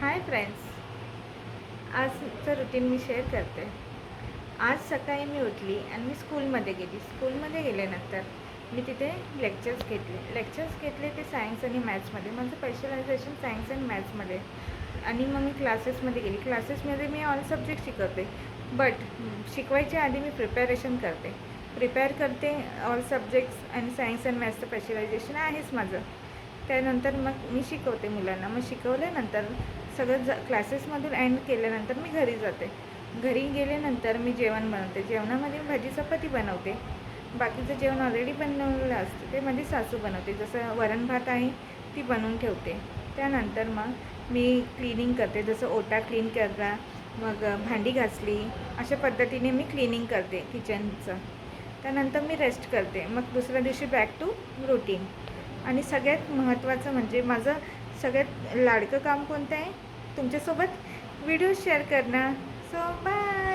Hi friends, आजचं routine मी share करते. आज सकाळी मी उठली आणि मी स्कूलमध्ये गेली. स्कूलमध्ये गेल्यानंतर मी तिथे लेक्चर्स घेतले ते सायन्स आणि मॅथ्समध्ये. माझं स्पेशलायझेशन सायन्स अँड मॅथ्समध्ये. आणि मग मी क्लासेसमध्ये गेली. क्लासेसमध्ये मी ऑल सब्जेक्ट शिकवते, बट शिकवायच्या आधी मी प्रिपेअर करते ऑल सब्जेक्ट्स. आणि सायन्स अँड मॅथ्सचं स्पेशलायझेशन आहेच माझं. त्यानंतर मग मी शिकवते मुलांना. मग शिकवल्यानंतर सगळं क्लासेसमधून एंड केल्यानंतर मी घरी जाते. घरी गेल्यानंतर मी जेवण बनवते. जेवणामध्ये भाजी चपाती बनवते. बाकीचं जेवण ऑलरेडी बनवलेलं असतं, ते माझी सासू बनवते. जसं वरण भात आहे ती बनवून ठेवते. त्यानंतर मग मी क्लिनिंग करते. जसं ओटा क्लीन करता, मग भांडी घासली, अशा पद्धतीने मी क्लिनिंग करते किचनचं. त्यानंतर मी रेस्ट करते. मग दुसऱ्या दिवशी बॅक टू रुटीन. आणि सगळ्यात महत्त्वाचं म्हणजे माझं सगळ्यात लाडकं काम कोणतं आहे? तुमच्यासोबत व्हिडिओ शेअर करणं. So bye.